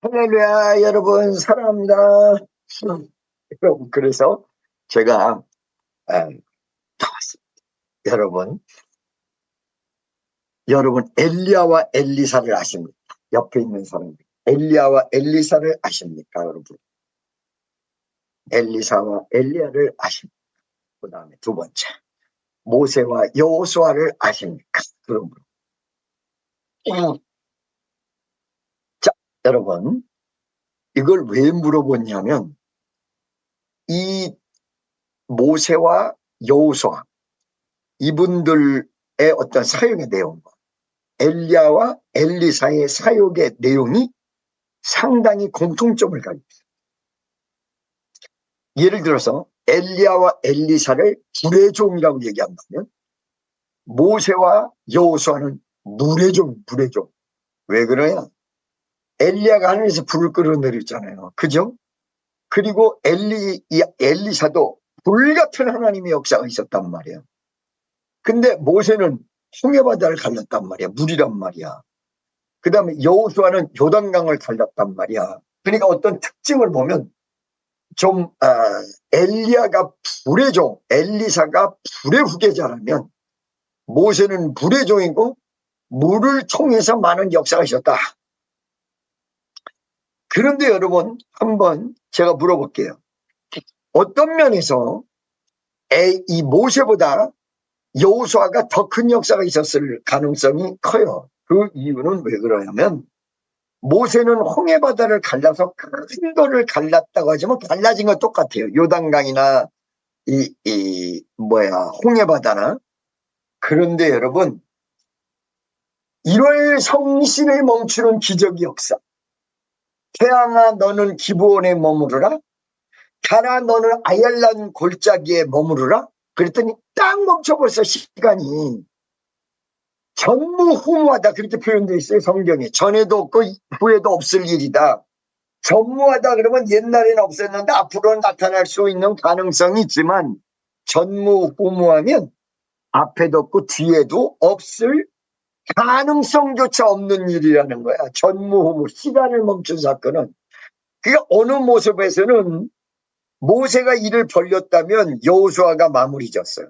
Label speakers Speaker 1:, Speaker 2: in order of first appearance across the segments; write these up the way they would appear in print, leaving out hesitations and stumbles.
Speaker 1: 할렐루야, 여러분, 사랑합니다. 여러분, 그래서 제가, 나왔습니다. 여러분, 엘리야와 엘리사를 아십니까? 옆에 있는 사람들. 엘리야와 엘리사를 아십니까, 여러분? 엘리사와 엘리야를 아십니까? 그 다음에 두 번째, 모세와 여호수아를 아십니까? 그러므로. 자, 여러분, 이걸 왜 물어보냐면, 이 모세와 여호수아, 이분들의 어떤 사역의 내용과 엘리야와 엘리사의 사역의 내용이 상당히 공통점을 가지고 있어요. 예를 들어서 엘리야와 엘리사를 불의 종이라고 얘기한다면 모세와 여호수아는 물의 종. 왜 그러냐? 엘리야가 하늘에서 불을 끌어내렸잖아요. 그죠? 그리고 엘리사도 불같은 하나님의 역사가 있었단 말이에요. 근데 모세는 홍해바다를 갈랐단 말이야. 물이란 말이야. 그 다음에 여호수아는 요단강을 갈랐단 말이야. 그러니까 어떤 특징을 보면 좀 엘리야가 불의 종, 엘리사가 불의 후계자라면 모세는 불의 종이고 물을 통해서 많은 역사가 있었다. 그런데 여러분, 한번 제가 물어볼게요. 어떤 면에서 이 모세보다 여호수아가 더 큰 역사가 있었을 가능성이 커요. 그 이유는 왜 그러냐면 모세는 홍해바다를 갈라서 큰 거를 갈랐다고 하지만 갈라진 건 똑같아요. 요단강이나 홍해바다나. 그런데 여러분, 1월 성신을 멈추는 기적의 역사. 태양아 너는 기브온에 머무르라. 달아 너는 아얄란 골짜기에 머무르라. 그랬더니 딱 멈춰버렸어. 시간이. 전무후무하다 그렇게 표현되어 있어요. 성경에. 전에도 없고 후에도 없을 일이다. 전무하다 그러면 옛날에는 없었는데 앞으로 나타날 수 있는 가능성이 있지만 전무후무하면 앞에도 없고 뒤에도 없을 가능성조차 없는 일이라는 거야. 전무후무, 시간을 멈춘 사건은. 그게 어느 모습에서는 모세가 일을 벌렸다면 여호수아가 마무리 졌어요.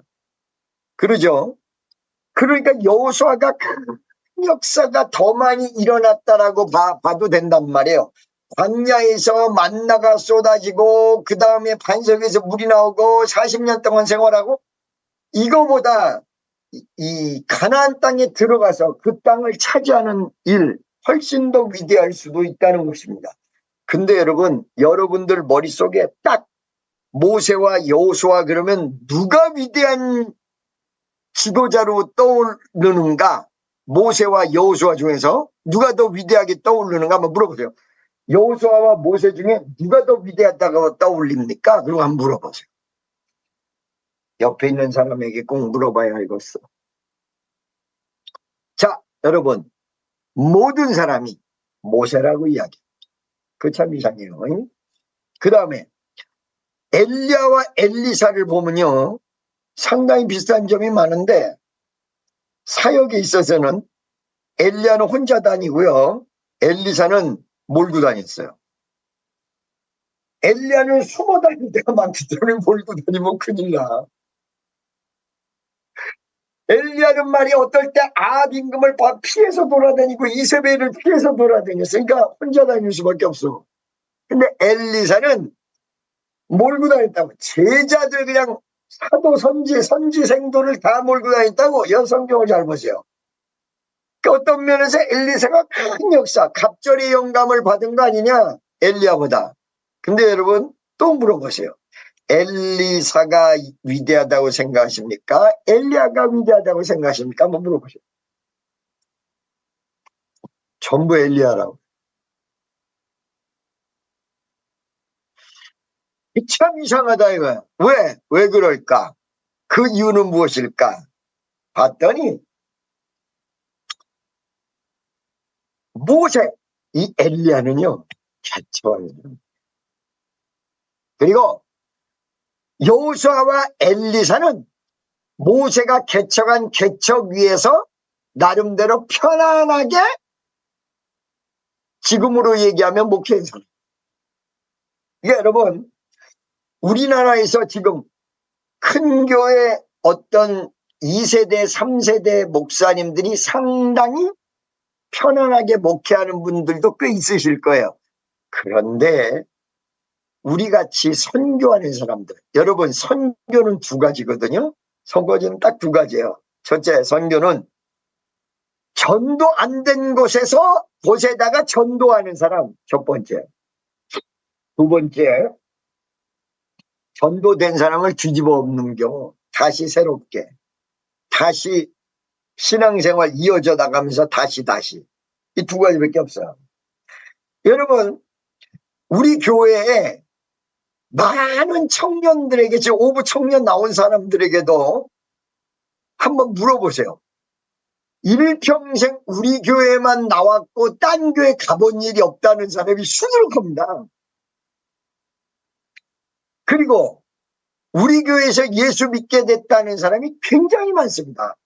Speaker 1: 그러죠? 그러니까 여호수아가 큰 역사가 더 많이 일어났다라고 봐도 된단 말이에요. 광야에서 만나가 쏟아지고 그 다음에 반석에서 물이 나오고 40년 동안 생활하고 이거보다 이 가나안 땅에 들어가서 그 땅을 차지하는 일 훨씬 더 위대할 수도 있다는 것입니다. 근데 여러분, 여러분들 머릿속에 딱 모세와 여호수아 그러면 누가 위대한 지도자로 떠오르는가? 모세와 여호수아 중에서 누가 더 위대하게 떠오르는가 한번 물어보세요. 여호수아와 모세 중에 누가 더 위대하다고 떠올립니까? 그리고 한번 물어보세요. 옆에 있는 사람에게 꼭 물어봐야 알겠어. 자, 여러분, 모든 사람이 모세라고 이야기해요. 그 참 이상해요. 그 다음에 엘리야와 엘리사를 보면요, 상당히 비슷한 점이 많은데 사역에 있어서는 엘리야는 혼자 다니고요, 엘리사는 몰고 다녔어요. 엘리야는 숨어 다닐 때가 많기 때문에 몰고 다니면 큰일 나. 엘리야는 말이 어떨 때 아합 임금을 피해서 돌아다니고 이세벨을 피해서 돌아다녔으니까 혼자 다닐 수밖에 없어. 근데 엘리사는 몰고 다녔다고. 제자들 그냥 사도 선지생도를 다 몰고 다녔다고. 성경을 잘 보세요. 어떤 면에서 엘리사가 큰 역사, 갑절의 영감을 받은 거 아니냐? 엘리야보다. 근데 여러분 또 물어보세요. 엘리사가 위대하다고 생각하십니까? 엘리야가 위대하다고 생각하십니까? 한번 물어보세요. 전부 엘리야라고. 참 이상하다 이거야. 왜 그럴까? 그 이유는 무엇일까? 봤더니 모세, 이 엘리야는요 개척이에요. 그리고 여호수아와 엘리사는 모세가 개척한 개척 위에서 나름대로 편안하게 지금으로 얘기하면 목회인 사람. 이게 여러분, 우리나라에서 지금 큰 교회 어떤 2세대, 3세대 목사님들이 상당히 편안하게 목회하는 분들도 꽤 있으실 거예요. 그런데 우리 같이 선교하는 사람들, 여러분 선교는 두 가지거든요. 선교는 딱 두 가지예요. 첫째, 선교는 전도 안 된 곳에다가 전도하는 사람, 첫 번째. 두 번째, 전도된 사람을 뒤집어 엎는 경우, 다시 새롭게, 다시 신앙생활 이어져 나가면서 다시. 이 두 가지밖에 없어요. 여러분, 우리 교회에 많은 청년들에게, 지금 오부 청년 나온 사람들에게도 한번 물어보세요. 일평생 우리 교회만 나왔고 딴 교회 가본 일이 없다는 사람이 수두룩합니다. 그리고 우리 교회에서 예수 믿게 됐다는 사람이 굉장히 많습니다.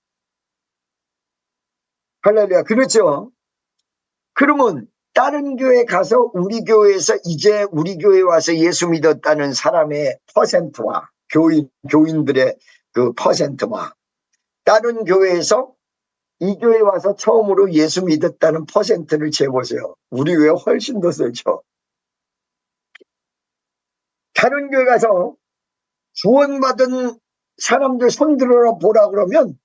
Speaker 1: 할렐루야. 그렇죠? 그러면 다른 교회 가서 우리 교회에서 이제 우리 교회에 와서 예수 믿었다는 사람의 퍼센트와 교인들의 그 퍼센트와 다른 교회에서 이 교회에 와서 처음으로 예수 믿었다는 퍼센트를 재보세요. 우리 교회 훨씬 더 세죠. 다른 교회 가서 구원받은 사람들 손들어 보라 그러면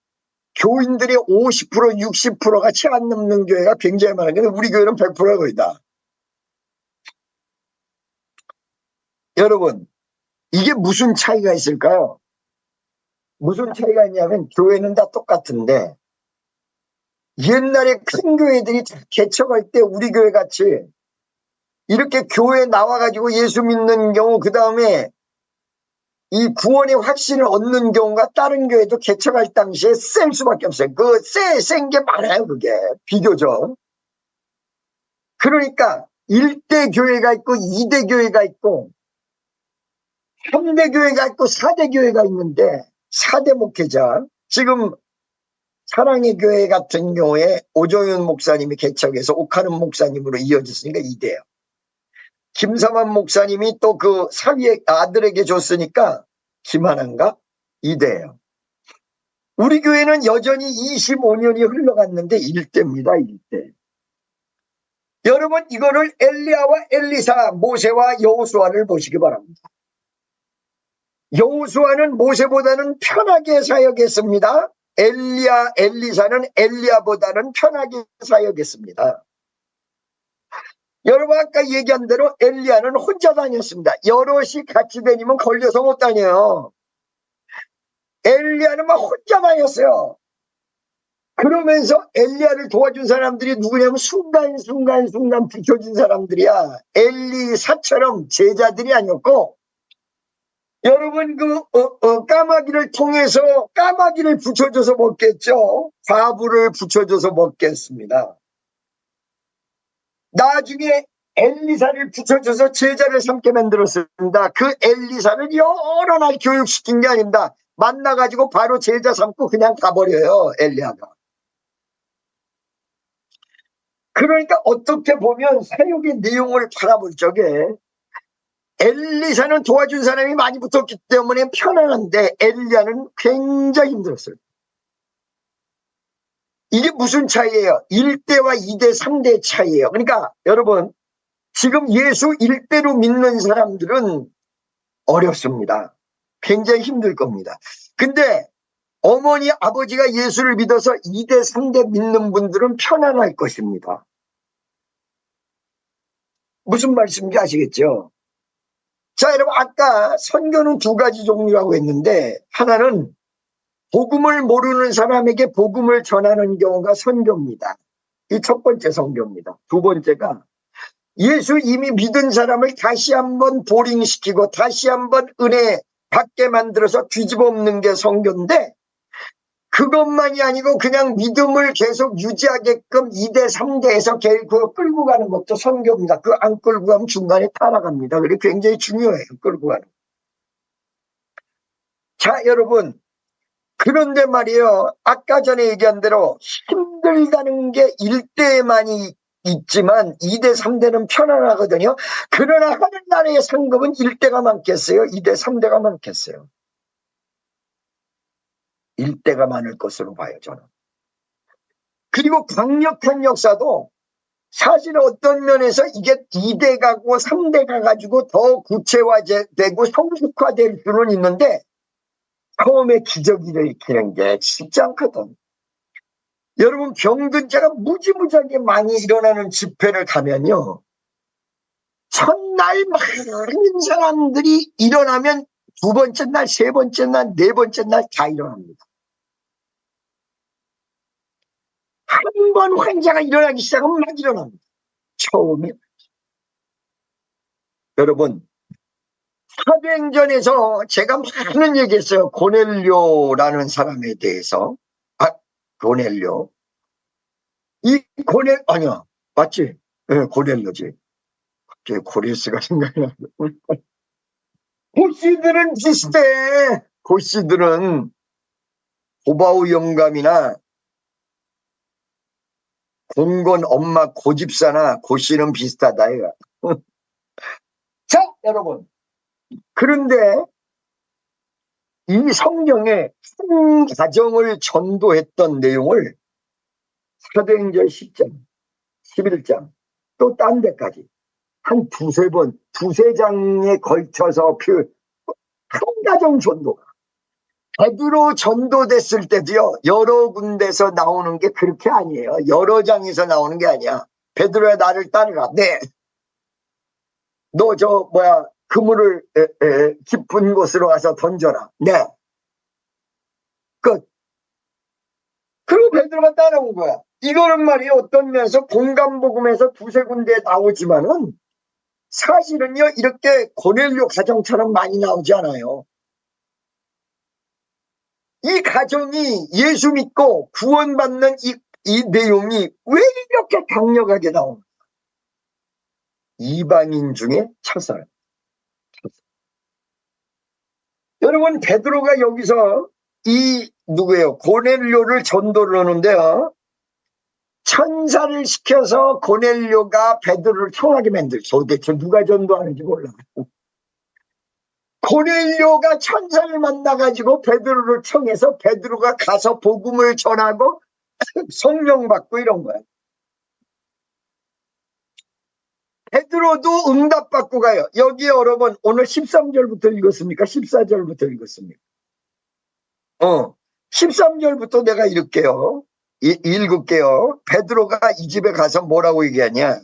Speaker 1: 교인들이 50%, 60%가 채 안 넘는 교회가 굉장히 많은데 우리 교회는 100%가 거의다. 여러분, 이게 무슨 차이가 있을까요? 무슨 차이가 있냐면 교회는 다 똑같은데 옛날에 큰 교회들이 개척할 때 우리 교회 같이 이렇게 교회 나와가지고 예수 믿는 경우, 그 다음에 이 구원의 확신을 얻는 경우가 다른 교회도 개척할 당시에 셀 수밖에 없어요. 센 게 많아요, 그게. 비교적. 그러니까 1대 교회가 있고 2대 교회가 있고 3대 교회가 있고 4대 교회가 있는데 4대 목회자. 지금 사랑의 교회 같은 경우에 오정윤 목사님이 개척해서 옥하는 목사님으로 이어졌으니까 2대예요. 김삼환 목사님이 또 그 사위의 아들에게 줬으니까 김하나인가? 2대예요. 우리 교회는 여전히 25년이 흘러갔는데 1대입니다. 1대. 여러분, 이거를 엘리야와 엘리사, 모세와 여호수아를 보시기 바랍니다. 여호수아는 모세보다는 편하게 사역했습니다. 엘리사는 엘리야보다는 편하게 사역했습니다. 여러분, 아까 얘기한 대로 엘리야는 혼자 다녔습니다. 여럿이 같이 다니면 걸려서 못 다녀요. 엘리야는 막 혼자 다녔어요. 그러면서 엘리야를 도와준 사람들이 누구냐면 순간순간 붙여준 사람들이야. 엘리사처럼 제자들이 아니었고, 여러분 까마귀를 통해서 까마귀를 붙여줘서 먹겠죠. 과부를 붙여줘서 먹겠습니다. 나중에 엘리사를 붙여줘서 제자를 삼게 만들었습니다. 그 엘리사를 여러 날 교육시킨 게 아닙니다. 만나가지고 바로 제자 삼고 그냥 가버려요, 엘리야가. 그러니까 어떻게 보면 사역의 내용을 바라볼 적에 엘리사는 도와준 사람이 많이 붙었기 때문에 편안한데 엘리야는 굉장히 힘들었어요. 이게 무슨 차이예요? 1대와 2대, 3대 차이예요. 그러니까 여러분, 지금 예수 1대로 믿는 사람들은 어렵습니다. 굉장히 힘들 겁니다. 근데 어머니, 아버지가 예수를 믿어서 2대, 3대 믿는 분들은 편안할 것입니다. 무슨 말씀인지 아시겠죠? 자, 여러분, 아까 선교는 두 가지 종류라고 했는데 하나는 복음을 모르는 사람에게 복음을 전하는 경우가 선교입니다. 이 첫 번째 선교입니다. 두 번째가 예수 이미 믿은 사람을 다시 한번 보링시키고 다시 한번 은혜 받게 만들어서 뒤집어 엎는 게 선교인데, 그것만이 아니고 그냥 믿음을 계속 유지하게끔 2대, 3대에서 계속 끌고 가는 것도 선교입니다. 그 안 끌고 가면 중간에 타락합니다. 그게 굉장히 중요해요. 끌고 가는. 자, 여러분, 그런데 말이에요. 아까 전에 얘기한 대로 힘들다는 게 1대에만이 있지만 2대, 3대는 편안하거든요. 그러나 하늘나라의 상급은 1대가 많겠어요? 2대, 3대가 많겠어요? 1대가 많을 것으로 봐요, 저는. 그리고 강력한 역사도 사실 어떤 면에서 이게 2대 가고 3대 가가지고 더 구체화되고 성숙화될 수는 있는데 처음에 기적이 일으키는 게 쉽지 않거든. 여러분, 병든자가 무지무지하게 많이 일어나는 집회를 가면요, 첫날 많은 사람들이 일어나면 두 번째 날, 세 번째 날, 네 번째 날 다 일어납니다. 한 번 환자가 일어나기 시작하면 막 일어납니다. 처음에. 여러분, 사도행전에서 제가 많은 얘기했어요. 고넬료라는 사람에 대해서. 고넬료. 아니야. 맞지? 네, 고넬료지. 갑자기 고릴스가 생각이 나요. 고씨들은 비슷해. 고씨들은 고바우 영감이나 공건 엄마 고집사나 고씨는 비슷하다. 이거. 자, 여러분. 그런데 이 성경에 한 가정을 전도했던 내용을 사도행전 10장, 11장, 또 딴 데까지 한 두세 번, 두세 장에 걸쳐서 한 가정 전도가. 베드로 전도됐을 때도요, 여러 군데서 나오는 게 그렇게 아니에요. 여러 장에서 나오는 게 아니야. 베드로야, 나를 따르라. 네. 너 그물을 깊은 곳으로 가서 던져라. 네. 끝. 그리고 베드로가 따라온 거야. 이거는 말이에요, 어떤 면에서 공감복음에서 두세 군데 나오지만은 사실은요, 이렇게 고넬료 가정처럼 많이 나오지 않아요. 이 가정이 예수 믿고 구원받는 이 내용이 왜 이렇게 강력하게 나옵니까? 이방인 중에 첫사람. 여러분, 베드로가 여기서 누구예요? 고넬료를 전도를 하는데요. 천사를 시켜서 고넬료가 베드로를 청하게 만들죠. 도대체 누가 전도하는지 몰라. 고넬료가 천사를 만나가지고 베드로를 청해서 베드로가 가서 복음을 전하고 성령 받고 이런 거야. 베드로도 응답받고 가요. 여기 여러분, 오늘 13절부터 읽었습니까? 14절부터 읽었습니까? 13절부터 내가 읽을게요. 읽을게요. 베드로가 이 집에 가서 뭐라고 얘기하냐?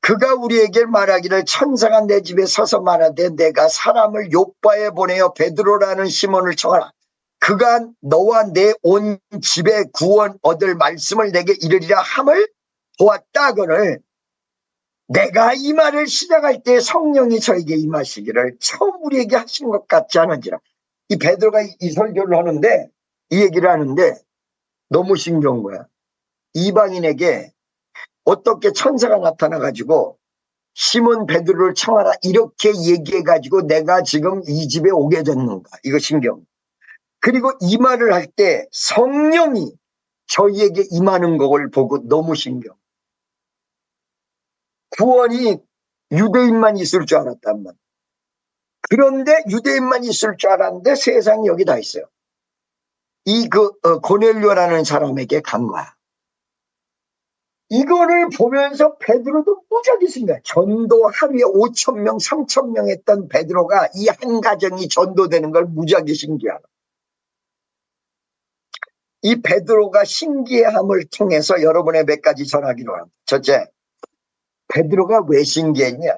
Speaker 1: 그가 우리에게 말하기를 천사가 내 집에 서서 말하되 내가 사람을 요바에 보내어 베드로라는 시몬을 청하라. 그가 너와 내 온 집에 구원 얻을 말씀을 내게 이르리라 함을 보았다거늘 내가 이 말을 시작할 때 성령이 저에게 임하시기를 처음 우리에게 하신 것 같지 않은지라. 이 베드로가 이 설교를 하는데, 이 얘기를 하는데 너무 신기한 거야. 이방인에게 어떻게 천사가 나타나가지고 시몬 베드로를 청하라 이렇게 얘기해가지고 내가 지금 이 집에 오게 됐는가. 이거 신기한. 그리고 이 말을 할 때 성령이 저희에게 임하는 걸 보고 너무 신기한. 구원이 유대인만 있을 줄 알았단 말이야. 그런데 유대인만 있을 줄 알았는데 세상이 여기 다 있어요. 고넬료라는 사람에게 간 거야. 이거를 보면서 베드로도 무지하게 신기해. 전도 하루에 5,000명, 3,000명 했던 베드로가 이 한 가정이 전도되는 걸 무지하게 신기하다. 이 베드로가 신기함을 통해서 여러분의 몇 가지 전하기로 합니다. 첫째, 베드로가 왜 신기했냐?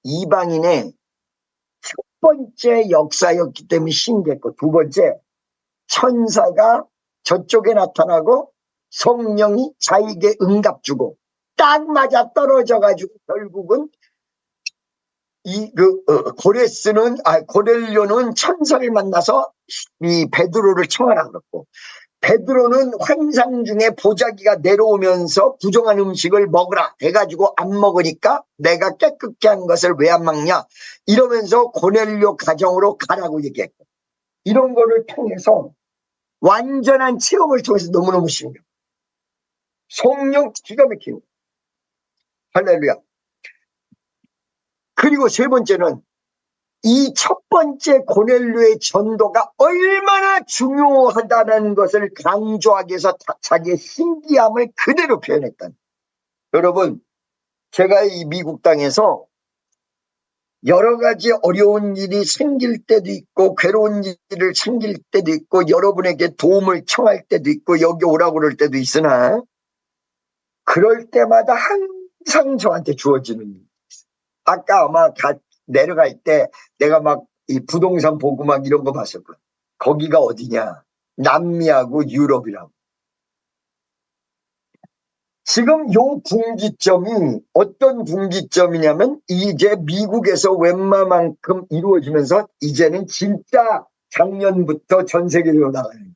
Speaker 1: 이방인의 첫 번째 역사였기 때문에 신기했고, 두 번째, 천사가 저쪽에 나타나고 성령이 자에게 응답 주고 딱 맞아 떨어져가지고 결국은 고넬료는 천사를 만나서 이 베드로를 청하라 그랬고, 베드로는 환상 중에 보자기가 내려오면서 부정한 음식을 먹으라 해가지고 안 먹으니까 내가 깨끗게 한 것을 왜 안 먹냐 이러면서 고넬료 가정으로 가라고 얘기했고, 이런 거를 통해서 완전한 체험을 통해서 너무너무 신기해요. 성령 기가 막히는 거예요. 할렐루야. 그리고 세 번째는 이 첫 번째 고넬료의 전도가 얼마나 중요하다는 것을 강조하기 위해서 자기의 신기함을 그대로 표현했던. 여러분, 제가 이 미국 땅에서 여러 가지 어려운 일이 생길 때도 있고 괴로운 일을 생길 때도 있고 여러분에게 도움을 청할 때도 있고 여기 오라고 그럴 때도 있으나 그럴 때마다 항상 저한테 주어지는 일. 아까 아마 내려갈 때 내가 막 이 부동산 보고 막 이런 거 봤을 거야. 거기가 어디냐? 남미하고 유럽이라고. 지금 요 분기점이 어떤 분기점이냐면 이제 미국에서 웬만큼 이루어지면서 이제는 진짜 작년부터 전 세계로 나가는 거예요.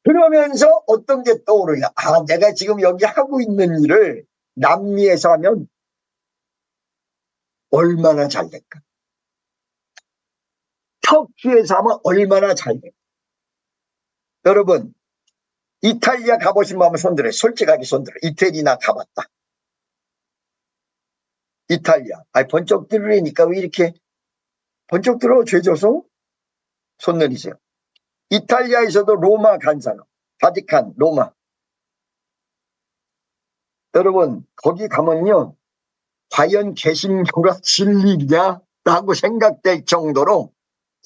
Speaker 1: 그러면서 어떤 게 떠오르냐. 아, 내가 지금 여기 하고 있는 일을 남미에서 하면 얼마나 잘 될까? 터키에서 하면 얼마나 잘 될까? 여러분, 이탈리아 가보신 분 한번 손들어요. 솔직하게 손들어요. 이태리나 가봤다. 이탈리아. 아니, 번쩍 들으니까 왜 이렇게 번쩍 들어? 죄져서? 손 내리세요. 이탈리아에서도 로마 간 사람. 바티칸, 로마. 여러분, 거기 가면요. 과연 개신교가 진리냐? 라고 생각될 정도로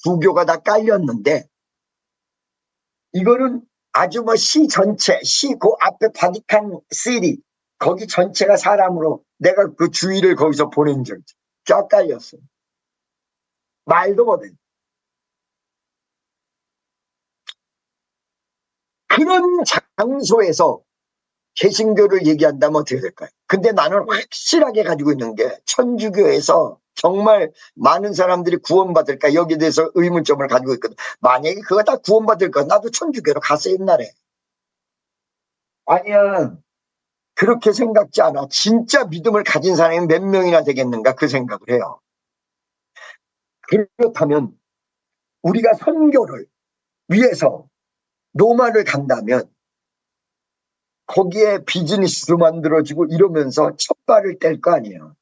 Speaker 1: 구교가 다 깔렸는데 이거는 아주 뭐 시 전체, 시 그 앞에 바티칸 시리 거기 전체가 사람으로 내가 그 주의를 거기서 보낸 적이 쫙 깔렸어요. 말도 못해. 그런 장소에서 개신교를 얘기한다면 어떻게 될까요? 근데 나는 확실하게 가지고 있는 게 천주교에서 정말 많은 사람들이 구원받을까 여기에 대해서 의문점을 가지고 있거든. 만약에 그거 다 구원받을 거 나도 천주교로 갔어 옛날에. 아니야. 그렇게 생각지 않아. 진짜 믿음을 가진 사람이 몇 명이나 되겠는가 그 생각을 해요. 그렇다면 우리가 선교를 위해서 로마를 간다면 거기에 비즈니스도 만들어지고 이러면서 첫 발을 뗄 거 아니에요.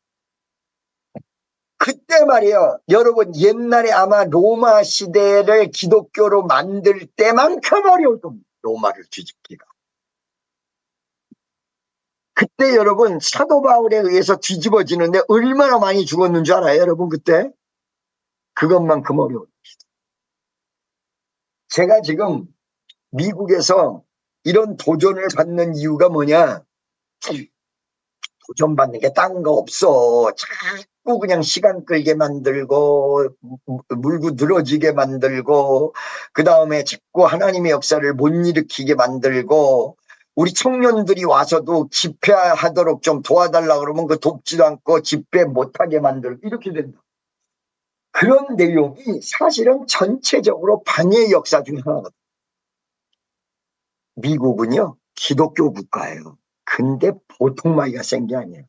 Speaker 1: 그때 말이에요. 여러분 옛날에 아마 로마 시대를 기독교로 만들 때만큼 어려울 겁니다. 로마를 뒤집기가. 그때 여러분 사도 바울에 의해서 뒤집어지는데 얼마나 많이 죽었는 줄 알아요? 여러분 그때? 그것만큼 어려워요. 제가 지금 미국에서 이런 도전을 받는 이유가 뭐냐? 도전받는 게 딴 거 없어. 자꾸 그냥 시간 끌게 만들고 물고 늘어지게 만들고 그 다음에 자꾸 하나님의 역사를 못 일으키게 만들고 우리 청년들이 와서도 집회하도록 좀 도와달라 그러면 그 돕지도 않고 집회 못하게 만들고 이렇게 된다. 그런 내용이 사실은 전체적으로 방해의 역사 중에 하나거든요. 미국은요 기독교 국가예요. 근데 보통 마이가 센 게 아니에요.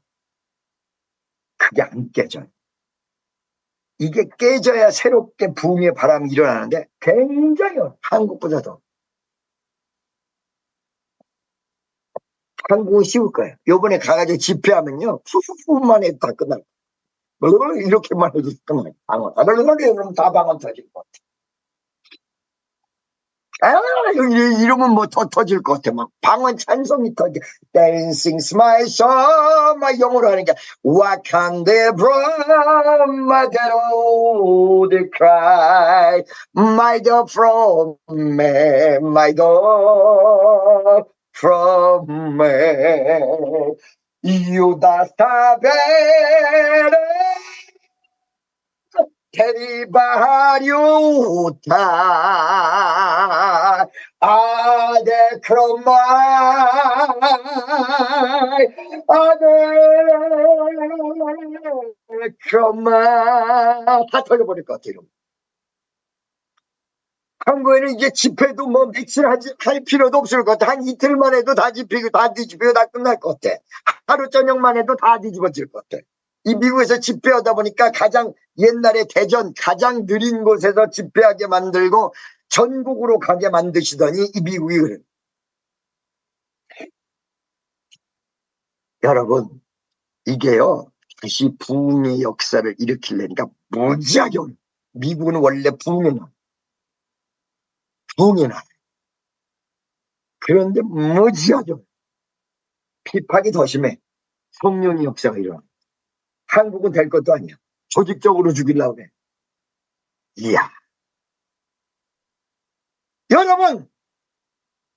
Speaker 1: 그게 안 깨져요. 이게 깨져야 새롭게 붐의 바람이 일어나는데 굉장히 한국보다도. 한국은 쉬울 거예요. 요번에 가가지고 집회하면요 후후후만 해도 다 끝날 거예요. 이렇게만 해도 끝나요. 방언. 그러면 다 방언 터질 것 같아. 이러면 뭐 더 터질 것 같아. 막 방언 찬송이 터져. Dancing smile song 막 영어로 하니까 What can they from my old cry My dog from me My dog from me You da sapere Teribariuta Ade cromai Ade cromai 다 터져버릴 것 같아요. 한국에는 이제 집회도 뭐 며칠 할 필요도 없을 것 같아. 한 이틀만 해도 다 뒤집히고 다 끝날 것 같아. 하루 저녁만 해도 다 뒤집어질 것 같아. 이 미국에서 집회하다 보니까 가장 옛날에 대전 가장 느린 곳에서 집회하게 만들고 전국으로 가게 만드시더니 이 미국이 그래. 여러분, 이게요, 다시 부흥의 역사를 일으키려니까 무지하게 어려워요. 미국은 원래 부흥의 나라. 그런데 무지하게 어려워요. 핍박이 더 심해. 성령의 역사가 일어나. 한국은 될 것도 아니야. 조직적으로 죽이려고 해. 이야. 여러분,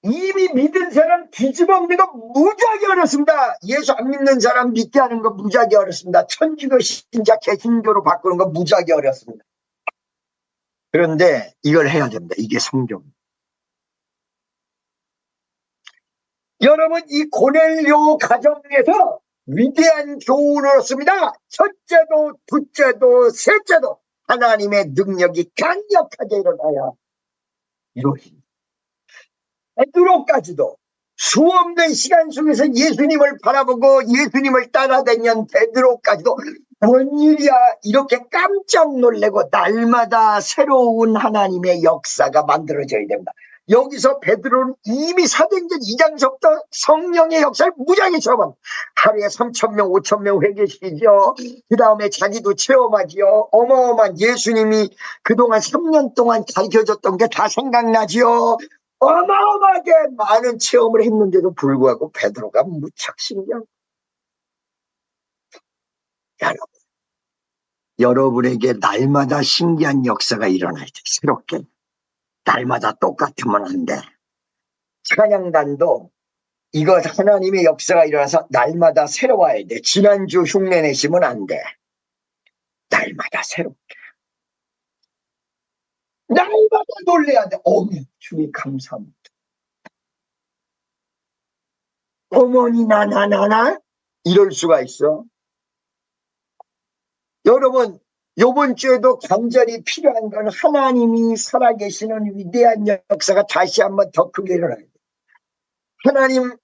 Speaker 1: 이미 믿은 사람 뒤집어 엎는 거 무지하게 어렵습니다. 예수 안 믿는 사람 믿게 하는 거 무지하게 어렵습니다. 천주교 신자 개신교로 바꾸는 거 무지하게 어렵습니다. 그런데 이걸 해야 됩니다. 이게 성경. 여러분, 이 고넬료 가정에서 위대한 교훈을 얻습니다. 첫째도 둘째도 셋째도 하나님의 능력이 강력하게 일어나야 이루어집니다. 베드로까지도 수없는 시간 속에서 예수님을 바라보고 예수님을 따라다니는 베드로까지도 뭔 일이야 이렇게 깜짝 놀래고 날마다 새로운 하나님의 역사가 만들어져야 됩니다. 여기서 베드로는 이미 사도행전 2장서부터 성령의 역사를 무지하게 체험합니다. 하루에 3,000명 5,000명 회개시키죠. 그 다음에 자기도 체험하지요. 어마어마한 예수님이 그동안 3년 동안 가르쳐줬던 게 다 생각나지요. 어마어마하게 많은 체험을 했는데도 불구하고 베드로가 무척 신기한. 여러분, 여러분에게 날마다 신기한 역사가 일어나야 돼. 새롭게. 날마다 똑같으면 안 돼. 찬양단도 이거 하나님의 역사가 일어나서 날마다 새로워야 돼. 지난주 흉내 내시면 안 돼. 날마다 새롭게. 날마다 놀래야 돼. 주님 감사합니다. 어머니 나나나나 이럴 수가 있어. 여러분, 요번 주에도 간절히 필요한 건 하나님이 살아계시는 위대한 역사가 다시 한번 더 크게 일어나야 돼. 하나님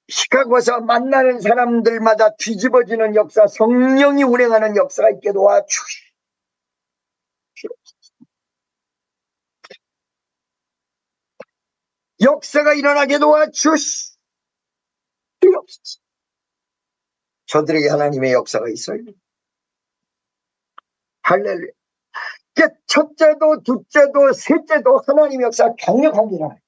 Speaker 1: 시카고에서 만나는 사람들마다 뒤집어지는 역사, 성령이 운행하는 역사가 있게 도와주시옵소서. 역사가 일어나게 도와주시옵소서. 저들에게 하나님의 역사가 있어요. 할렐루야. 첫째도 둘째도 셋째도 하나님의 역사가 강력하게 일어나요.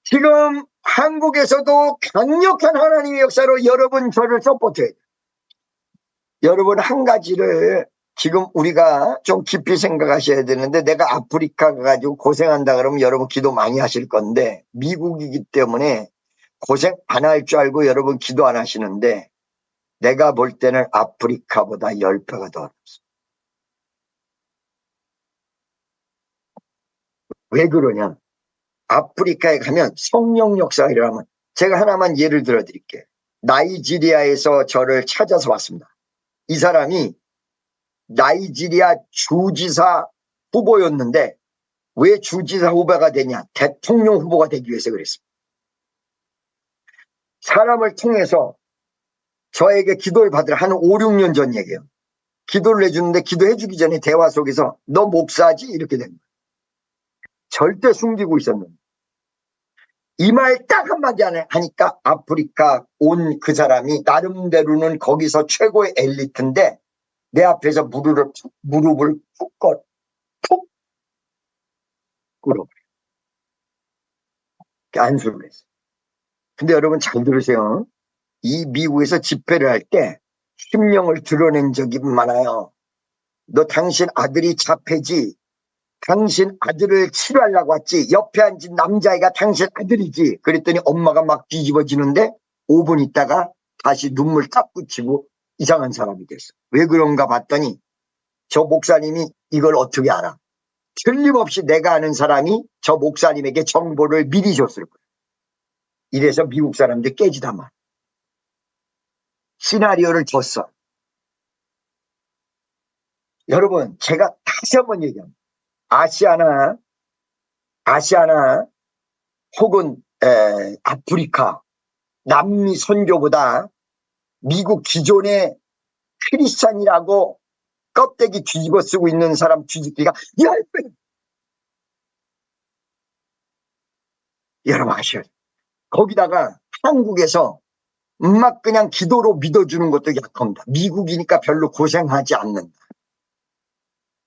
Speaker 1: 지금 한국에서도 강력한 하나님의 역사로 여러분 저를 서포트해요. 여러분 한 가지를 지금 우리가 좀 깊이 생각하셔야 되는데, 내가 아프리카 가가지고 고생한다 그러면 여러분 기도 많이 하실 건데, 미국이기 때문에 고생 안 할 줄 알고 여러분 기도 안 하시는데, 내가 볼 때는 아프리카보다 10배가 더 어렵습니다. 왜 그러냐? 아프리카에 가면 성령 역사가 일어나면, 제가 하나만 예를 들어 드릴게요. 나이지리아에서 저를 찾아서 왔습니다. 이 사람이 나이지리아 주지사 후보였는데 왜 주지사 후보가 되냐? 대통령 후보가 되기 위해서 그랬습니다. 사람을 통해서 저에게 기도를 받으라. 한 5, 6년 전 얘기예요. 기도를 해주는데 기도해주기 전에 대화 속에서 너 목사지? 이렇게 된 거예요. 절대 숨기고 있었는데 이 말 딱 한마디 안 하니까 아프리카 온 그 사람이 나름대로는 거기서 최고의 엘리트인데 내 앞에서 무릎을 푹 꿇어버려요. 안수를 했어요. 근데 여러분 잘 들으세요. 이 미국에서 집회를 할 때 심령을 드러낸 적이 많아요. 너 당신 아들이 자폐지? 당신 아들을 치료하려고 왔지? 옆에 앉은 남자애가 당신 아들이지? 그랬더니 엄마가 막 뒤집어지는데 5분 있다가 다시 눈물 딱 붙이고 이상한 사람이 됐어. 왜 그런가 봤더니 저 목사님이 이걸 어떻게 알아? 틀림없이 내가 아는 사람이 저 목사님에게 정보를 미리 줬을 거야. 이래서 미국 사람들 깨지단 말이야. 시나리오를 줬어. 여러분 제가 다시 한번 얘기합니다. 아시아나 혹은 아프리카, 남미 선교보다 미국 기존의 크리스찬이라고 껍데기 뒤집어 쓰고 있는 사람 뒤집기가 10배. 여러분 아셔야 돼요. 거기다가 한국에서 막 그냥 기도로 믿어주는 것도 약합니다. 미국이니까 별로 고생하지 않는다.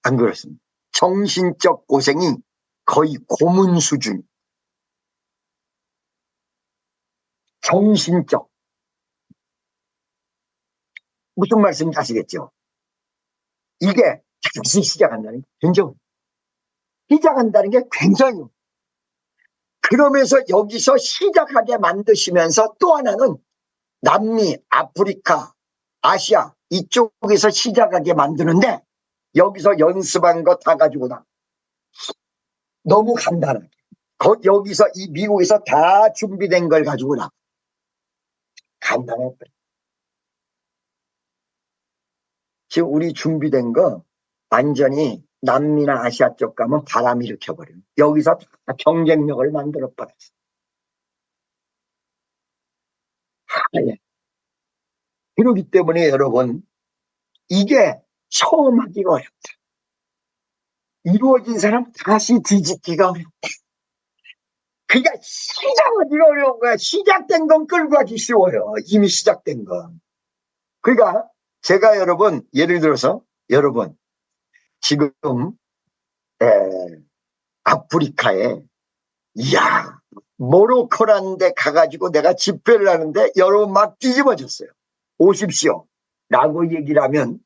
Speaker 1: 안 그렇습니다. 정신적 고생이 거의 고문 수준. 정신적. 무슨 말씀인지 아시겠죠? 이게 다시 시작한다는 게 굉장히, 시작한다는 게 굉장히. 그러면서 여기서 시작하게 만드시면서 또 하나는 남미, 아프리카, 아시아 이쪽에서 시작하게 만드는데 여기서 연습한 거 다 가지고 나. 너무 간단하게. 여기서 이 미국에서 다 준비된 걸 가지고 나. 간단해. 지금 우리 준비된 거 완전히 남미나 아시아 쪽 가면 바람 일으켜버려요. 여기서 다 경쟁력을 만들어버렸어. 예. 그렇기 때문에 여러분, 이게 처음 하기가 어렵다. 이루어진 사람 다시 뒤집기가 어렵다. 그러니까 시작하기가 어려운 거야. 시작된 건 끌고 가기 쉬워요. 이미 시작된 건. 그러니까 제가 여러분, 예를 들어서 여러분 지금 아프리카에 이야 모로코라는 데 가가지고 내가 집회를 하는데 여러분 막 뒤집어졌어요. 오십시오 라고 얘기를 하면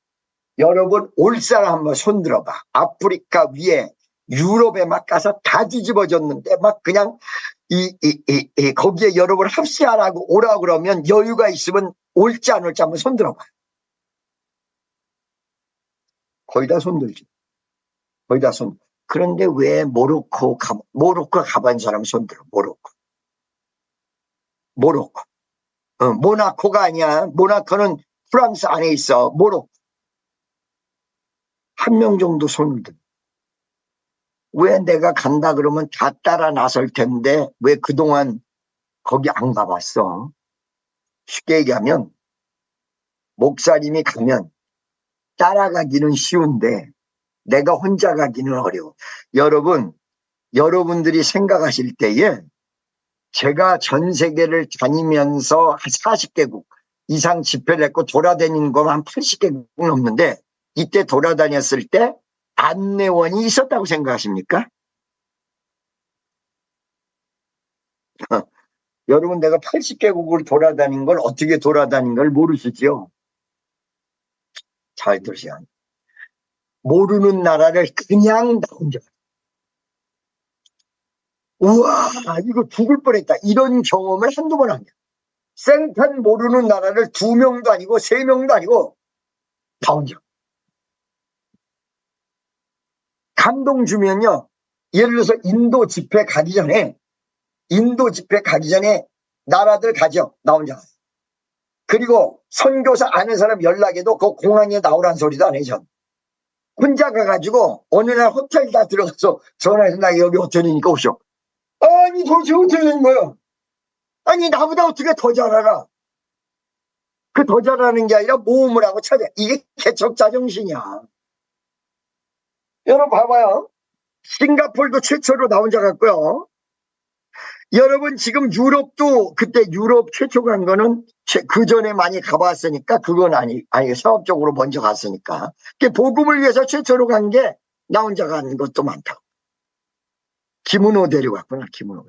Speaker 1: 여러분 올 사람 한번 손들어봐. 아프리카 위에 유럽에 막 가서 다 뒤집어졌는데 막 그냥 거기에 여러분 합시하라고 오라고 그러면 여유가 있으면 올지 안 올지 한번 손들어봐. 거의 다 손들지. 거의 다 손. 그런데 왜 모로코 가본 사람 손들어. 모로코. 모나코가 아니야. 모나코는 프랑스 안에 있어. 모로코. 한 명 정도 손을 들. 왜 내가 간다 그러면 다 따라 나설 텐데 왜 그동안 거기 안 가봤어? 쉽게 얘기하면 목사님이 가면 따라가기는 쉬운데 내가 혼자 가기는 어려워. 여러분들이 생각하실 때에 제가 전 세계를 다니면서 한 40개국 이상 집회를 했고 돌아다니는 거만 한 80개국은 넘는데 이때 돌아다녔을 때 안내원이 있었다고 생각하십니까? 여러분 내가 80개국을 돌아다닌 걸 어떻게 돌아다닌 걸 모르시죠? 잘 들으세요. 모르는 나라를 그냥 나 혼자. 우와 이거 죽을 뻔했다. 이런 경험을 한두 번 한 거야. 생판 모르는 나라를 2명도 아니고 3명도 아니고 나 혼자. 감동 주면요. 예를 들어서 인도 집회 가기 전에 나라들 가죠. 나 혼자. 그리고 선교사 아는 사람 연락해도 그 공항에 나오란 소리도 안 해, 전. 혼자 가가지고 어느 날 호텔 다 들어가서 전화해서 나 여기 호텔이니까 오쇼. 아니 도대체 어떻게 된 거야? 아니 나보다 어떻게 더 잘 알아? 그 더 잘하는 게 아니라 모험을 하고 찾아. 이게 개척자 정신이야. 여러분 봐봐요. 싱가포르도 최초로 나 혼자 갔고요. 여러분 지금 유럽도 그때 유럽 최초 간 거는 그 전에 많이 가봤으니까 그건 아니 사업적으로 먼저 갔으니까 복음을 위해서 최초로 간 게 나 혼자 간 것도 많다고. 김은호 데려갔구나. 김은호.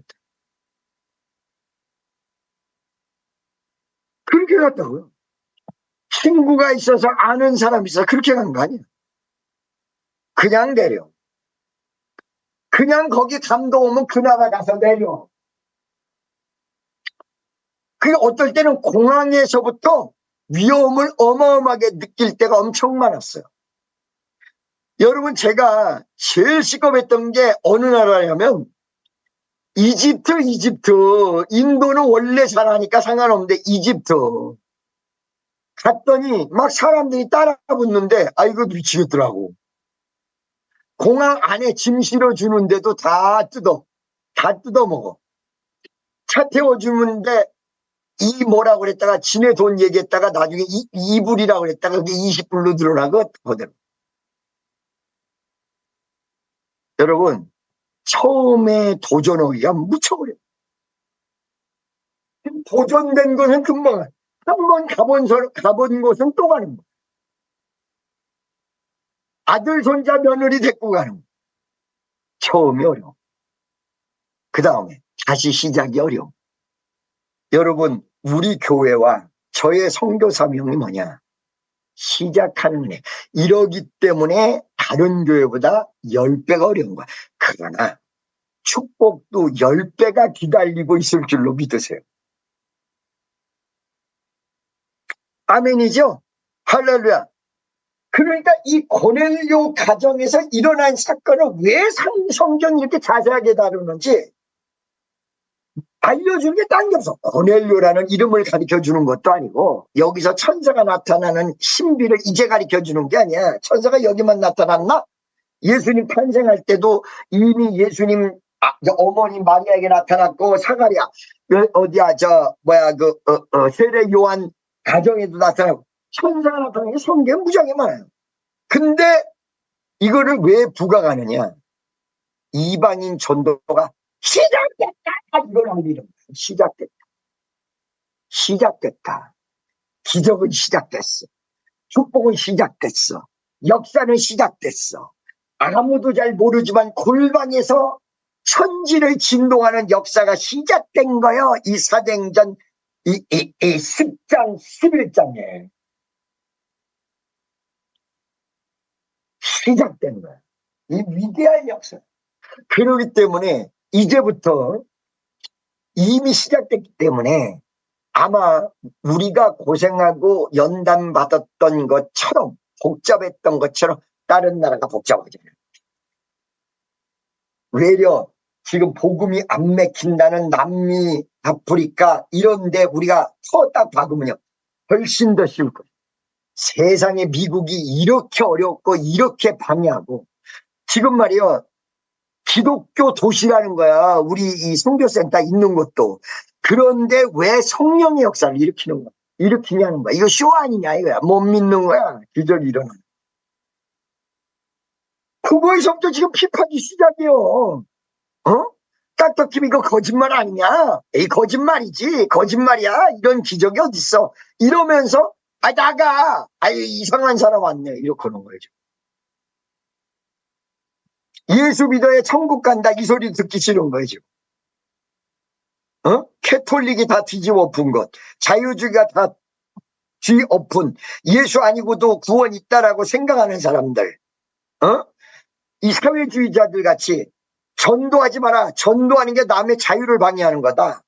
Speaker 1: 그렇게 갔다고요. 친구가 있어서 아는 사람이 있어서 그렇게 간 거 아니야. 그냥 내려. 그냥 거기 감동 오면 그 나라 가서 내려. 그게 어떨 때는 공항에서부터 위험을 어마어마하게 느낄 때가 엄청 많았어요. 여러분 제가 제일 시겁했던 게 어느 나라냐면 이집트. 인도는 원래 잘하니까 상관없는데 이집트. 갔더니 막 사람들이 따라 붙는데 이거 미치겠더라고. 공항 안에 짐 실어주는데도 다 뜯어먹어. 차 태워주는데 이 뭐라고 그랬다가 지네 돈 얘기했다가 나중에 2불이라고 그랬다가 그게 20불로 늘어나고 그대로. 여러분 처음에 도전하기가 무척 어려워. 도전된 거는 금방 한 번 가본 곳은 또 가는 거야. 아들, 손자, 며느리 데리고 가는 거야. 처음이 어려워. 그 다음에 다시 시작이 어려워. 여러분, 우리 교회와 저의 선교 사명이 뭐냐? 시작하는 은혜. 이러기 때문에 다른 교회보다 10배가 어려운 거야. 그러나 축복도 10배가 기다리고 있을 줄로 믿으세요. 아멘이죠? 할렐루야. 그러니까 이 고넬료 가정에서 일어난 사건을 왜 성경이 이렇게 자세하게 다루는지 알려주는 게 딴 게 없어. 고넬료라는 이름을 가르쳐주는 것도 아니고 여기서 천사가 나타나는 신비를 이제 가르쳐주는 게 아니야. 천사가 여기만 나타났나? 예수님 탄생할 때도 이미 예수님 어머니 마리아에게 나타났고, 사가랴 어디야 세례 요한 가정에도 나타나고, 천사가 나타나는 게 성경에 무지하게 많아요. 근데 이거를 왜 부각하느냐? 이방인 전도가 시작됐다, 이걸 알리는 거예요. 시작됐다. 기적은 시작됐어. 축복은 시작됐어. 역사는 시작됐어. 아무도 잘 모르지만 골방에서 천지를 진동하는 역사가 시작된 거예요. 이 사도행전 10장 11장에 시작된 거예요. 이 위대한 역사. 그렇기 때문에 이제부터 이미 시작됐기 때문에 아마 우리가 고생하고 연단 받았던 것처럼, 복잡했던 것처럼 다른 나라가 복잡하잖아요. 외려 지금 복음이 안 맥힌다는 남미, 아프리카 이런데 우리가 더 딱 박으면요 훨씬 더 쉬울 거예요. 세상에 미국이 이렇게 어렵고 이렇게 방해하고, 지금 말이요 기독교 도시라는 거야, 우리 이 선교센터 있는 것도. 그런데 왜 성령의 역사를 일으키냐는 거야. 이거 쇼 아니냐 이거야. 못 믿는 거야. 기적이 일어나. 그거에서부터 지금 피파기 시작이요. 딱딱팀 이거 거짓말 아니냐? 에이, 거짓말이지. 거짓말이야. 이런 기적이 어딨어. 이러면서 나가. 이상한 사람 왔네. 이렇게 하는 거죠. 예수 믿어야 천국 간다, 이 소리 듣기 싫은 거죠. 캐톨릭이 다 뒤집어 엎은 것, 자유주의가 다 뒤엎은, 예수 아니고도 구원 있다라고 생각하는 사람들, 이 사회주의자들 같이 전도하지 마라. 전도하는 게 남의 자유를 방해하는 거다.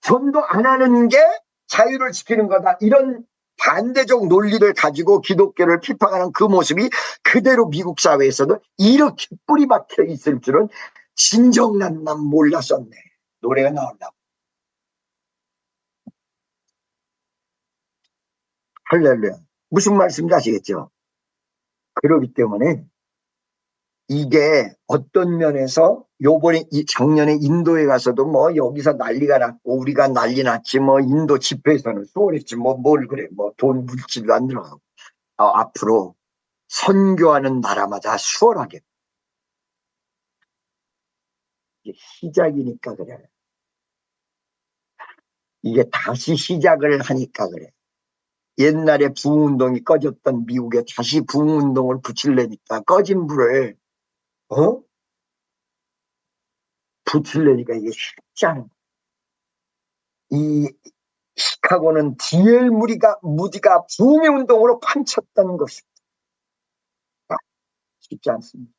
Speaker 1: 전도 안 하는 게 자유를 지키는 거다. 이런 반대적 논리를 가지고 기독교를 핍박하는 그 모습이 그대로 미국 사회에서도 이렇게 뿌리 박혀 있을 줄은 진정난 난 몰랐었네. 노래가 나온다고. 할렐루야. 무슨 말씀인지 아시겠죠? 그렇기 때문에 이게 어떤 면에서 요번에 작년에 인도에 가서도 뭐 여기서 난리가 났고 우리가 난리 났지, 뭐 인도 집회에서는 수월했지, 뭘 그래, 뭐 돈 물질도 안 들어가고. 앞으로 선교하는 나라마다 수월하게. 이게 시작이니까 그래. 이게 다시 시작을 하니까 그래. 옛날에 부흥운동이 꺼졌던 미국에 다시 부흥운동을 붙이려니까 꺼진 불을 붙이려니까 이게 쉽지 않은. 이 시카고는 D.L. 무디가 부흥의 운동으로 판쳤던 것입니다. 쉽지 않습니다.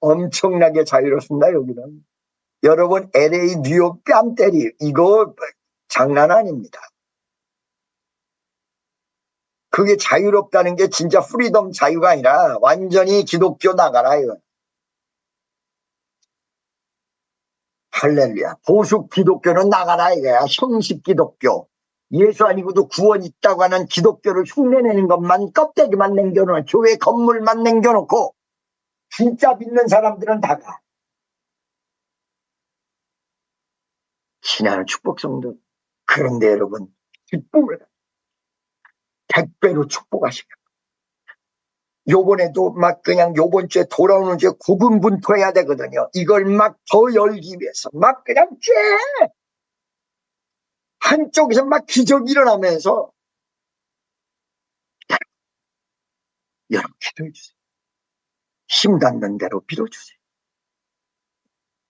Speaker 1: 엄청나게 자유롭습니다. 여기는 여러분, LA, 뉴욕 뺨때리 이거 장난 아닙니다. 그게 자유롭다는 게 진짜 프리덤 자유가 아니라 완전히 기독교 나가라 이거. 할렐루야. 보수 기독교는 나가라 이거야. 형식 기독교. 예수 아니고도 구원 있다고 하는 기독교를 흉내내는 것만, 껍데기만 남겨놓고, 교회 건물만 남겨놓고, 진짜 믿는 사람들은 다 가. 신하는 축복 성도. 그런데 여러분, 기쁨을 100배로 축복하시고, 요번에도 막 그냥 요번 주에 돌아오는 주에 고군분투해야 되거든요. 이걸 막 더 열기 위해서 막 그냥 한쪽에서 막 기적이 일어나면서 여러분 기도해 주세요. 힘 닿는 대로 빌어주세요.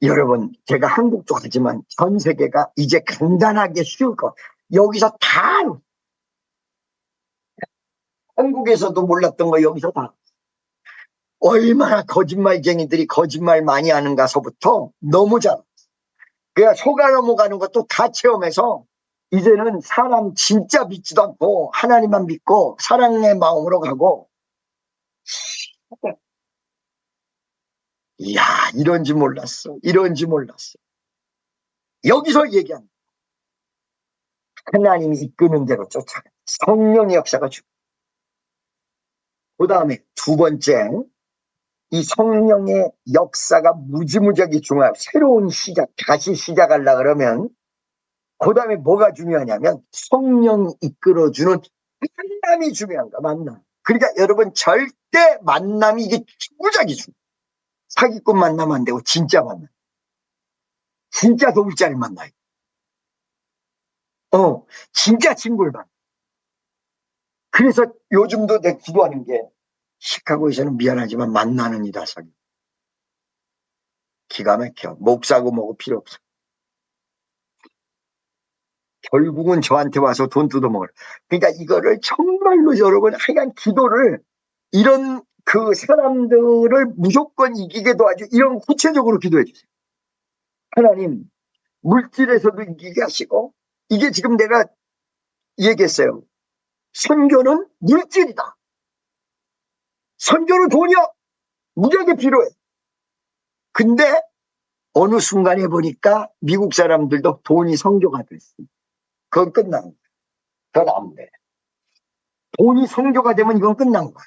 Speaker 1: 여러분 제가 한국 쪽 하지만 전 세계가 이제 간단하게 쉬울 것. 여기서 다 한국에서도 몰랐던 거 여기서 다 얼마나 거짓말쟁이들이 거짓말 많이 하는가서부터 너무 잘 그냥 속아 넘어가는 것도 다 체험해서 이제는 사람 진짜 믿지도 않고 하나님만 믿고 사랑의 마음으로 가고 이야 이런지 몰랐어. 여기서 얘기합니다. 하나님이 이끄는 대로 쫓아가. 성령의 역사가 중요해요. 그 다음에 두 번째 이 성령의 역사가 무지무지하게 중요해요. 새로운 시작, 다시 시작하려고 그러면 그 다음에 뭐가 중요하냐면 성령이 이끌어주는 만남이 중요한가 만남. 그러니까 여러분 절대 만남이 이게 무지하게 중요해요. 사기꾼 만나면 안 되고 진짜 만남. 진짜 도울자를 만나요. 진짜 친구를 만나. 그래서 요즘도 내 기도하는 게 시카고에서는 미안하지만 만나는 이다 사기. 기가 막혀. 목사고 뭐고 필요 없어. 결국은 저한테 와서 돈 뜯어먹어요. 그러니까 이거를 정말로 여러분 하여간 기도를 이런 그 사람들을 무조건 이기게 도와주 이런 구체적으로 기도해 주세요. 하나님 물질에서도 이기게 하시고 이게 지금 내가 얘기했어요. 선교는 물질이다. 선교는 돈이야. 무지하게 필요해. 근데 어느 순간에 보니까 미국 사람들도 돈이 선교가 됐어. 그건 끝난 거야. 그건 안 돼. 돈이 선교가 되면 이건 끝난 거야.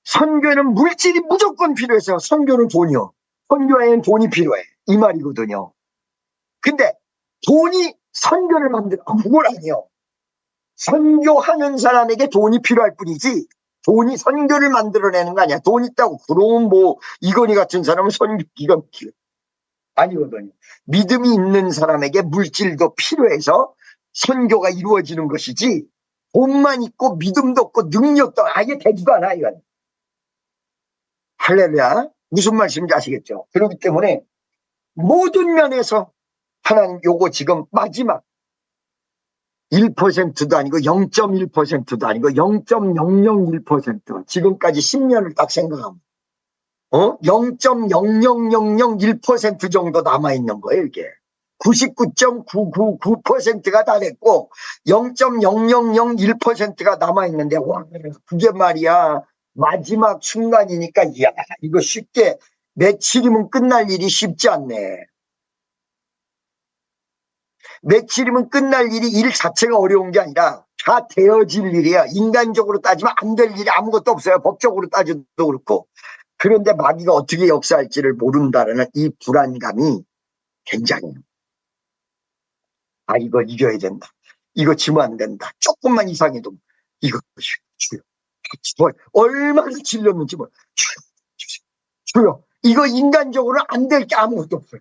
Speaker 1: 선교에는 물질이 무조건 필요해서 선교는 돈이요. 선교에는 돈이 필요해. 이 말이거든요. 근데 돈이 선교를 만들어. 그건 아니요. 선교하는 사람에게 돈이 필요할 뿐이지 돈이 선교를 만들어내는 거 아니야. 돈 있다고 그럼 뭐 이건희 같은 사람은 선교 기가 막히게 아니거든요. 믿음이 있는 사람에게 물질도 필요해서 선교가 이루어지는 것이지 돈만 있고 믿음도 없고 능력도 아예 되지도 않아 이건. 할렐루야. 무슨 말씀인지 아시겠죠? 그렇기 때문에 모든 면에서 하나님 요거 지금 마지막 1%도 아니고 0.1%도 아니고 0.001% 지금까지 10년을 딱 생각하면 0.00001% 정도 남아있는 거예요 이게. 99.999%가 다 됐고 0.0001%가 남아있는데 와 그게 말이야 마지막 순간이니까 이야 이거 쉽게 며칠이면 끝날 일이 쉽지 않네. 며칠이면 끝날 일이 일 자체가 어려운 게 아니라 다 되어질 일이야. 인간적으로 따지면 안 될 일이 아무것도 없어요. 법적으로 따져도 그렇고. 그런데 마귀가 어떻게 역사할지를 모른다라는 이 불안감이 굉장해요. 아 이거 이겨야 된다. 이거 지면 안 된다. 조금만 이상해도 이거 주여. 얼마나 질렸는지 몰라. 주여. 이거 인간적으로 안 될 게 아무것도 없어요.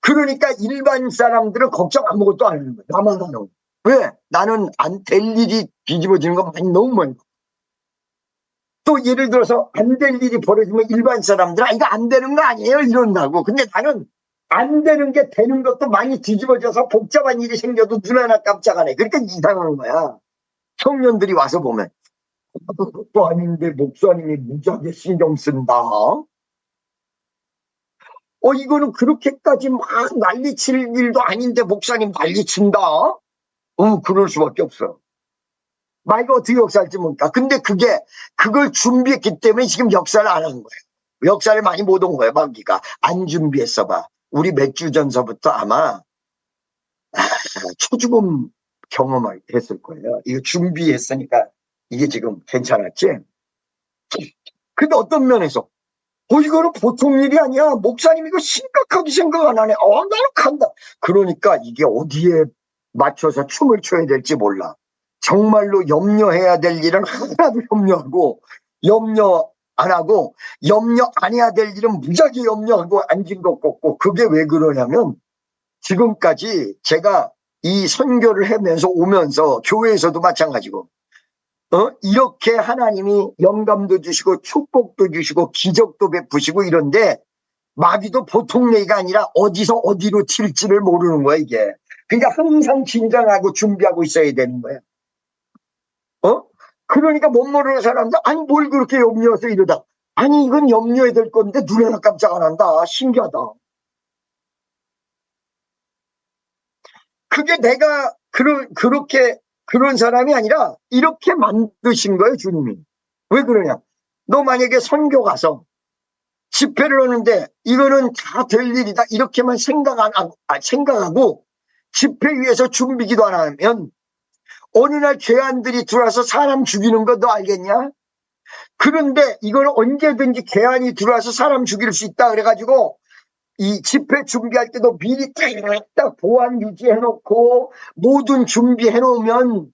Speaker 1: 그러니까 일반 사람들은 걱정 아무것도 안 하는 거야. 나만 하는 거야. 왜? 나는 안 될 일이 뒤집어지는 거 많이 너무 많이. 또 예를 들어서 안 될 일이 벌어지면 일반 사람들은 이거 안 되는 거 아니에요? 이런다고. 근데 나는 안 되는 게 되는 것도 많이 뒤집어져서 복잡한 일이 생겨도 눈 하나 깜짝 안 해. 그러니까 이상한 거야. 청년들이 와서 보면 그것도 아닌데 목사님이 무지하게 신경 쓴다. 이거는 그렇게까지 막 난리칠 일도 아닌데 목사님 난리친다? 그럴 수밖에 없어. 마이가 어떻게 역사할지 모르니까. 근데 그걸 준비했기 때문에 지금 역사를 안 한 거예요. 역사를 많이 못 온 거예요, 마귀가. 안 준비했어 봐. 우리 몇 주 전서부터 아마, 초죽음 경험을 했을 거예요. 이거 준비했으니까 이게 지금 괜찮았지? 근데 어떤 면에서, 이거는 보통 일이 아니야. 목사님 이거 심각하게 생각 안 하네. 나는 간다. 그러니까 이게 어디에 맞춰서 춤을 춰야 될지 몰라. 정말로 염려해야 될 일은 하나도 염려 안 하고 염려 안 해야 될 일은 무지하게 염려하고 앉은 것 같고 그게 왜 그러냐면 지금까지 제가 이 선교를 하면서 오면서 교회에서도 마찬가지고 이렇게 하나님이 영감도 주시고 축복도 주시고 기적도 베푸시고 이런데 마귀도 보통 얘기가 아니라 어디서 어디로 튈지를 모르는 거야 이게. 그러니까 항상 긴장하고 준비하고 있어야 되는 거야. 그러니까 못 모르는 사람들 아니 뭘 그렇게 염려해서 이러다. 아니 이건 염려해야 될 건데 눈에는 깜짝 안 한다. 신기하다. 그게 내가 그렇게 그런 사람이 아니라 이렇게 만드신 거예요 주님이. 왜 그러냐. 너 만약에 선교 가서 집회를 하는데 이거는 다 될 일이다 이렇게만 생각하고 집회 위해서 준비기도 안 하면 어느 날 괴한들이 들어와서 사람 죽이는 거 너 알겠냐? 그런데 이걸 언제든지 괴한이 들어와서 사람 죽일 수 있다 그래가지고 이 집회 준비할 때도 미리 딱 보안 유지해놓고 모든 준비해놓으면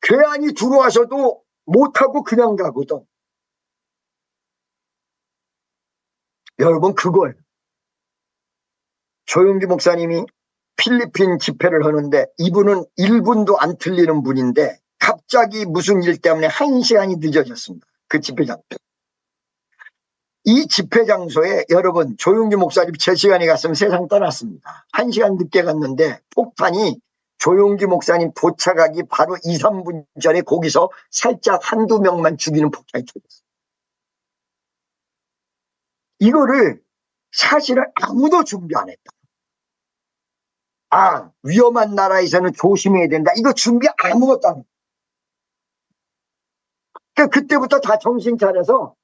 Speaker 1: 괴한이 들어와서도 못하고 그냥 가거든. 여러분 그걸 조용기 목사님이 필리핀 집회를 하는데 이분은 1분도 안 틀리는 분인데 갑자기 무슨 일 때문에 1시간이 늦어졌습니다. 그 집회 장소. 이 집회 장소에 여러분 조용기 목사님 제 시간에 갔으면 세상 떠났습니다. 1시간 늦게 갔는데 폭탄이 조용기 목사님 도착하기 바로 2, 3분 전에 거기서 살짝 한두 명만 죽이는 폭탄이 터졌어요. 이거를 사실은 아무도 준비 안 했다. 아, 위험한 나라에서는 조심해야 된다. 이거 준비 아무것도 안 했다. 그러니까 그때부터 다 정신 차려서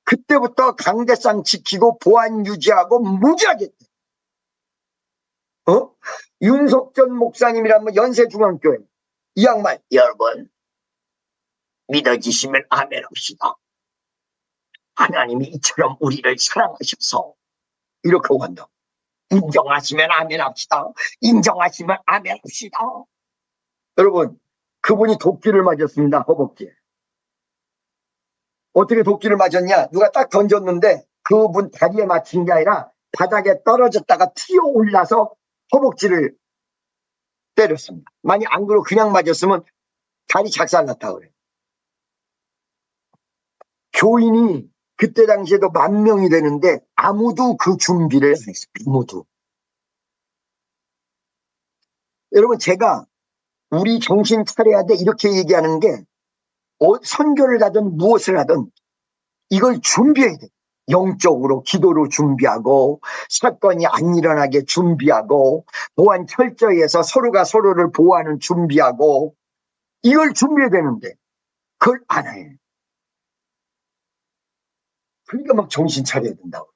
Speaker 1: 그때부터 강대상 지키고 보안 유지하고 무지하게 했대. 윤석전 목사님이라면 연세중앙교회 이 양반 여러분 믿어지시면 아멘 합시다. 하나님이 이처럼 우리를 사랑하셔서 이렇게 한다. 인정하시면 아멘 합시다. 인정하시면 아멘 합시다. 여러분 그분이 도끼를 맞았습니다. 허벅지에. 어떻게 도끼를 맞았냐. 누가 딱 던졌는데 그분 다리에 맞힌 게 아니라 바닥에 떨어졌다가 튀어 올라서 허벅지를 때렸습니다. 만약 안 그러고 그냥 맞았으면 다리 작살났다 그래요. 교인이 그때 당시에도 10,000명이 되는데 아무도 그 준비를 안 했어요. 아무도. 여러분 제가 우리 정신 차려야 돼 이렇게 얘기하는 게 선교를 하든 무엇을 하든 이걸 준비해야 돼. 영적으로 기도로 준비하고 사건이 안 일어나게 준비하고 보안 철저히해서 서로가 서로를 보호하는 준비하고 이걸 준비해야 되는데 그걸 안 해. 그러니까 막 정신 차려야 된다고.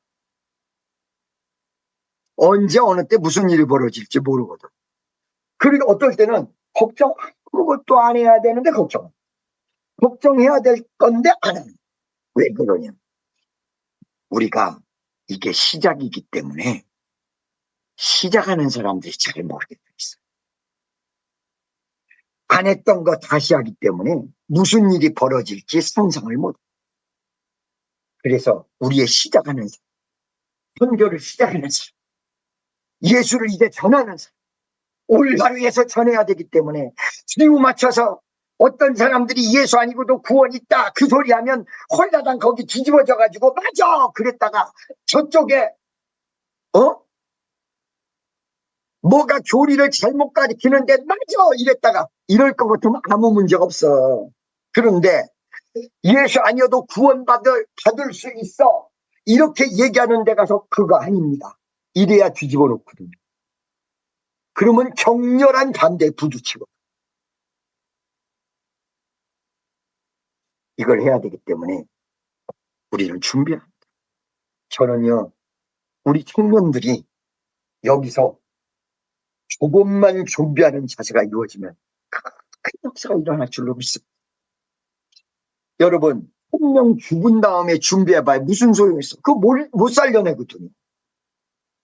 Speaker 1: 언제 어느 때 무슨 일이 벌어질지 모르거든. 그러니까 어떨 때는 걱정 아무것도 안 해야 되는데 걱정해야 될 건데 안 해. 왜 그러냐. 우리가 이게 시작이기 때문에 시작하는 사람들이 잘 모르게 돼 있어요. 안 했던 거 다시 하기 때문에 무슨 일이 벌어질지 상상을 못 해요. 그래서 우리의 시작하는 사람, 선교를 시작하는 사람, 예수를 이제 전하는 사람, 올바르에서 전해야 되기 때문에 지우 맞춰서 어떤 사람들이 예수 아니고도 구원 있다 그 소리 하면 홀라당 거기 뒤집어져 가지고 맞아 그랬다가 저쪽에 뭐가 교리를 잘못 가르치는데 맞아 이랬다가 이럴 것 같으면 아무 문제가 없어. 그런데 예수 아니어도 구원받을 수 있어 이렇게 얘기하는 데 가서 그거 아닙니다. 이래야 뒤집어 놓거든요. 그러면 격렬한 반대에 부딪히고 이걸 해야 되기 때문에 우리는 준비합니다. 저는요 우리 청년들이 여기서 조금만 준비하는 자세가 이루어지면 큰 역사가 일어날 줄로 믿습니다. 여러분 1,000명 죽은 다음에 준비해봐야 무슨 소용이 있어. 그거 못 살려내거든요.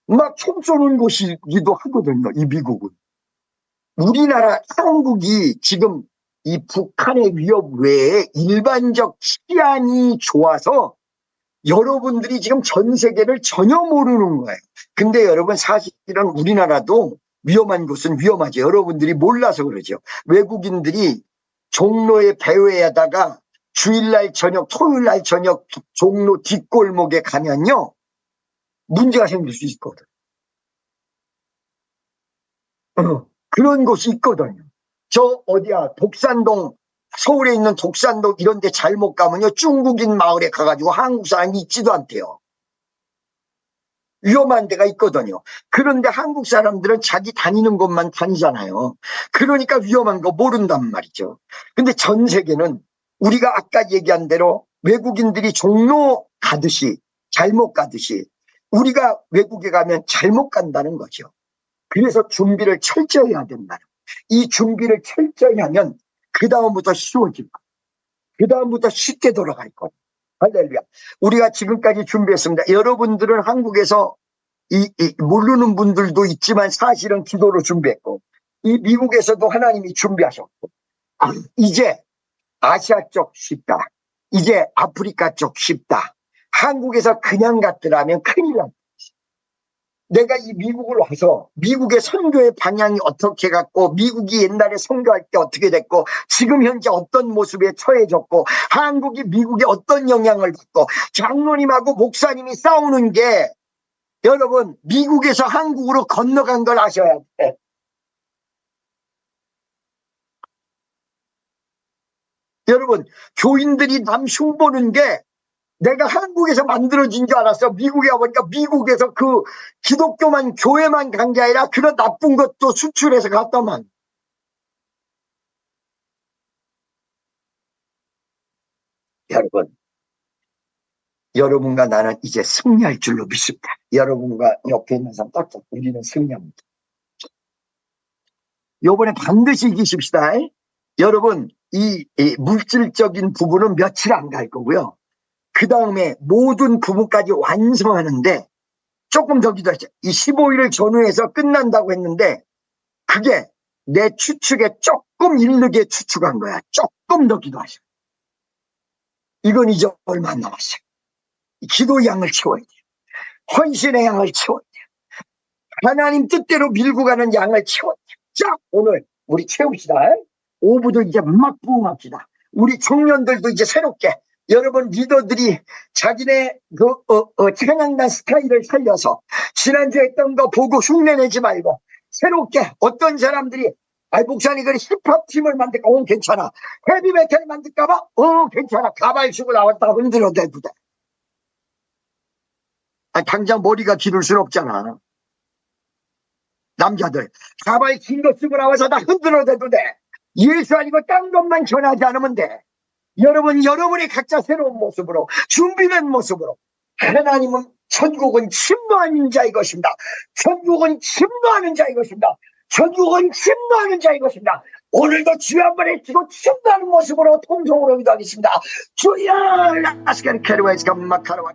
Speaker 1: 막 총 쏘는 곳이기도 하거든요. 이 미국은. 우리나라 한국이 지금 이 북한의 위협 외에 일반적 치안이 좋아서 여러분들이 지금 전 세계를 전혀 모르는 거예요. 근데 여러분 사실은 우리나라도 위험한 곳은 위험하죠. 여러분들이 몰라서 그러죠. 외국인들이 종로의 배회에다가 주일날 저녁, 토요일날 저녁 종로 뒷골목에 가면요. 문제가 생길 수 있거든. 그런 곳이 있거든요. 저 어디야 독산동, 서울에 있는 독산동 이런 데 잘못 가면요. 중국인 마을에 가가지고 한국 사람이 있지도 않대요. 위험한 데가 있거든요. 그런데 한국 사람들은 자기 다니는 곳만 다니잖아요. 그러니까 위험한 거 모른단 말이죠. 근데 전 세계는 우리가 아까 얘기한 대로 외국인들이 종로 가듯이 잘못 가듯이 우리가 외국에 가면 잘못 간다는 거죠. 그래서 준비를 철저히 해야 된다. 이 준비를 철저히 하면 그 다음부터 쉬워질 거예요. 그 다음부터 쉽게 돌아갈 거예요. 할렐루야. 우리가 지금까지 준비했습니다. 여러분들은 한국에서 모르는 분들도 있지만 사실은 기도로 준비했고, 이 미국에서도 하나님이 준비하셨고, 이제 아시아 쪽 쉽다. 이제 아프리카 쪽 쉽다. 한국에서 그냥 갔더라면 큰일 납니다. 내가 이 미국을 와서 미국의 선교의 방향이 어떻게 갔고 미국이 옛날에 선교할 때 어떻게 됐고 지금 현재 어떤 모습에 처해졌고 한국이 미국에 어떤 영향을 받고 장로님하고 목사님이 싸우는 게 여러분 미국에서 한국으로 건너간 걸 아셔야 돼. 여러분 교인들이 남 흉보는 게 내가 한국에서 만들어진 줄 알았어. 미국에 와보니까 미국에서 그 기독교만 교회만 간 게 아니라 그런 나쁜 것도 수출해서 갔다만. 여러분, 여러분과 나는 이제 승리할 줄로 믿습니다. 여러분과 옆에 있는 사람 딱 잡고 우리는 승리합니다. 요번에 반드시 이기십시다. 여러분, 이 물질적인 부분은 며칠 안 갈 거고요. 그 다음에 모든 부분까지 완성하는데 조금 더 기도하죠. 이 15일을 전후해서 끝난다고 했는데 그게 내 추측에 조금 일르게 추측한 거야. 조금 더 기도하셔. 이건 이제 얼마 안 남았어요. 기도 양을 채워야 돼요. 헌신의 양을 채워야 돼요. 하나님 뜻대로 밀고 가는 양을 채워야 돼요. 자, 오늘 우리 채웁시다. 오부도 이제 막 부흥합시다. 우리 청년들도 이제 새롭게 여러분 리더들이 자기네 찬양단 스타일을 살려서 지난주에 했던 거 보고 흉내내지 말고 새롭게 어떤 사람들이 목사님 그래 힙합 팀을 만들까? 괜찮아. 헤비메탈 만들까봐? 괜찮아. 가발 쓰고 나왔다 흔들어대도 돼. 당장 머리가 기를 순 없잖아. 남자들 가발 긴 거 쓰고 나와서 다 흔들어대도 돼. 예수 아니고 딴 것만 전하지 않으면 돼. 여러분, 여러분이 각자 새로운 모습으로 준비된 모습으로 하나님은 천국은 침노하는 자의 것입니다. 천국은 침노하는 자의 것입니다. 천국은 침노하는 자의 것입니다. 오늘도 주여 한번 외치고 침노하는 모습으로 통성으로 기도하겠습니다. 주여 라스케르케르웨스가 마카르와